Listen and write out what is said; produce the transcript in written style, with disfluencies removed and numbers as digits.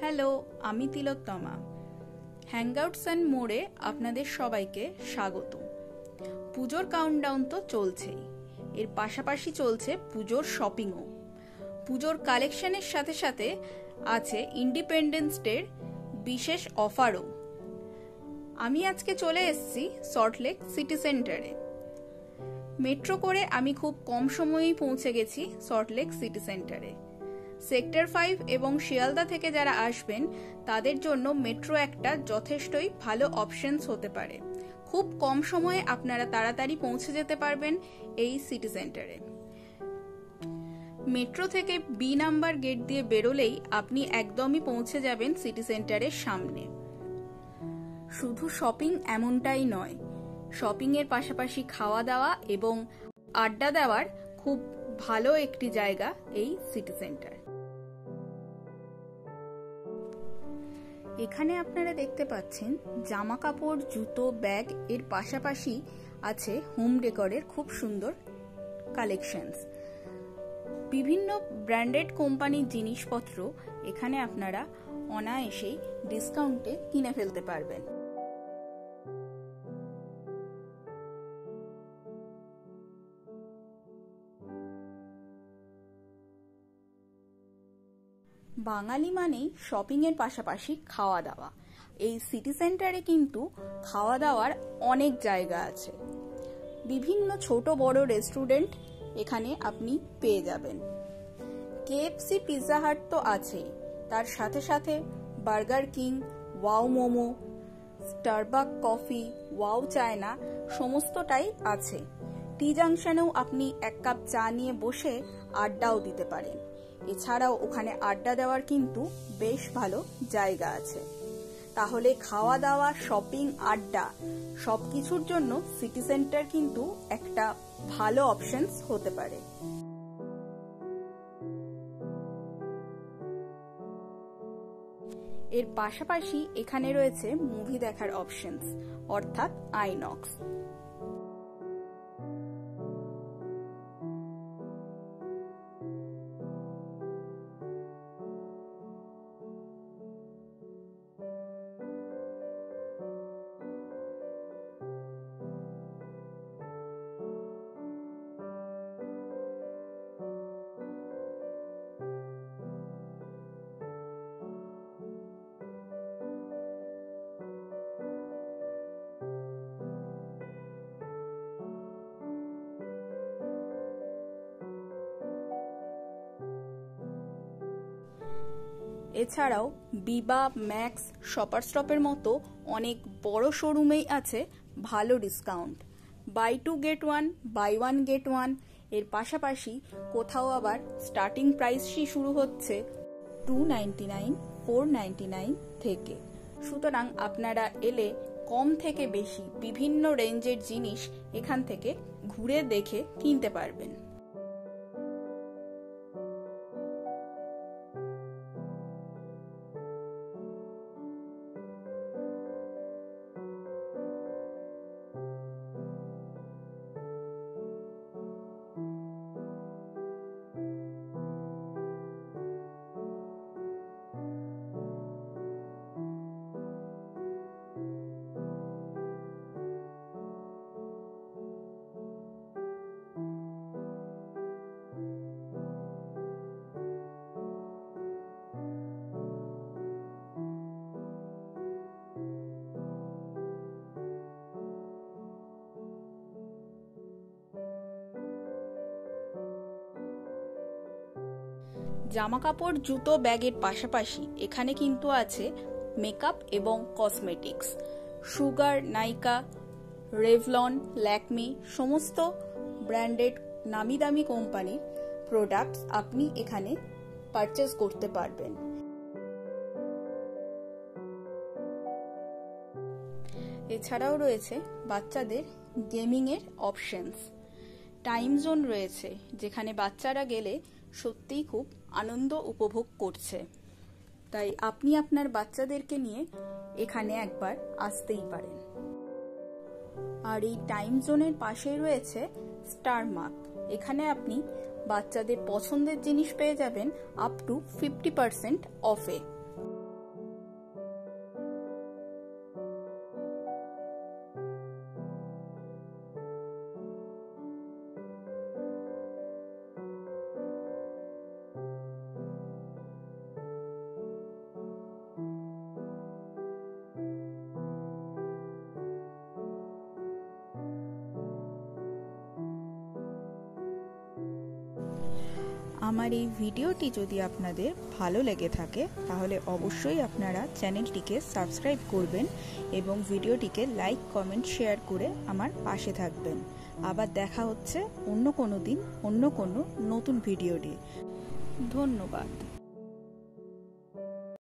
Hello, আমি তিলোত্তমা। Hangouts and মোড়ে আপনাদের সবাইকে স্বাগত। পুজোর কাউন্টডাউন তো চলছেই, এর পাশাপাশি চলছে পুজোর শপিংও। পুজোর কালেকশনের সাথে সাথে আছে ইন্ডিপেন্ডেন্স ডের বিশেষ অফারও। আমি আজকে চলে এসেছি সল্টলেক সিটি সেন্টারে। মেট্রো করে আমি খুব কম সময়েই পৌঁছে গেছি সল্টলেক সিটি সেন্টারে। সেক্টর 5 এবং শিয়ালদা থেকে যারা আসবেন তাদের জন্য মেট্রো একটা যথেষ্টই ভালো অপশনস হতে পারে। খুব কম সময়ে আপনারা তাড়াতাড়ি পৌঁছে যেতে পারবেন এই সিটি সেন্টারে। মেট্রো থেকে বি নাম্বার গেট দিয়ে বেরোলেই আপনি একদমই পৌঁছে যাবেন সিটি সেন্টারের সামনে। শুধু শপিং এমনটাই নয়, শপিং এর পাশাপাশি খাওয়া দাওয়া এবং আড্ডা দেওয়ার খুব ভালো একটি জায়গা এই সিটি সেন্টার। এখানে আপনারা দেখতে পাচ্ছেন জামা কাপড়, জুতো, ব্যাগ এর পাশাপাশি আছে হোম ডেকোরের খুব সুন্দর কালেকশনস। বিভিন্ন ব্র্যান্ডেড কোম্পানির জিনিসপত্র এখানে আপনারা অনায়াসেই ডিসকাউন্টে কিনে ফেলতে পারবেন। বাঙালি মানেই শপিং এর পাশাপাশি খাওয়া দাওয়া। এই সিটি সেন্টারে কিন্তু খাওয়া দাওয়ার অনেক জায়গা আছে। বিভিন্ন ছোট বড় রেস্টুরেন্ট এখানে আপনি পেয়ে যাবেন। KFC, পিৎজা হাট তো আছেই, তার সাথে সাথে Burger King, wow Momo, Starbuck coffee, wow China সমস্তটাই আছে। টি জাংশনেও আপনি এক কাপ চা নিয়ে বসে আড্ডাও দিতে পারেন। এছাড়াও ওখানে আড্ডা দেওয়ার কিন্তু বেশ ভালো জায়গা আছে। তাহলে খাওয়া দাওয়া, শপিং, আড্ডা সবকিছুর জন্য সিটি সেন্টার কিন্তু একটা ভালো অপশনস হতে পারে। এর পাশাপাশি এখানে রয়েছে মুভি দেখার অপশনস, অর্থাৎ আইনক্স। এছাড়াও বিবা, ম্যাক্স, শপার স্টপের মতো অনেক বড় শোরুমেই আছে ভালো discount. Buy 2 get 1, buy 1 get 1। এর পাশাপাশি কোথাও আবার স্টার্টিং প্রাইসই শুরু হচ্ছে 299, 499 থেকে। সুতরাং আপনারা এলে কম থেকে বেশি বিভিন্ন রেঞ্জের জিনিস এখান থেকে ঘুরে দেখে কিনতে পারবেন। জামা কাপড়, জুতো, ব্যাগের পাশাপাশি এখানে কিন্তু আছে মেকআপ এবং কসমেটিক্স। সুগার, নাইকা, রেভলন, ল্যাকমি সমস্ত ব্র্যান্ডেড নামি দামি কোম্পানির প্রোডাক্টস আপনি এখানে পারচেজ করতে পারবেন। এছাড়াও রয়েছে বাচ্চাদের গেমিং এর অপশনস। টাইম জোন রয়েছে, যেখানে বাচ্চারা গেলে সত্যিই খুব আনন্দ উপভোগ করছে। তাই আপনি আপনার বাচ্চাদেরকে নিয়ে এখানে একবার আসতেই পারেন। আর এই টাইম জোনের পাশেই রয়েছে স্টার মার্ক। এখানে আপনি বাচ্চাদের পছন্দের জিনিস পেয়ে যাবেন আপ টু 50% অফে। আমার এই ভিডিওটি যদি আপনাদের ভালো লেগে থাকে তাহলে অবশ্যই আপনারা চ্যানেলটিকে সাবস্ক্রাইব করবেন এবং ভিডিওটিকে লাইক, কমেন্ট, শেয়ার করে আমার পাশে থাকবেন। আবার দেখা হচ্ছে অন্য কোনো দিন অন্য কোনো নতুন ভিডিও নিয়ে। ধন্যবাদ।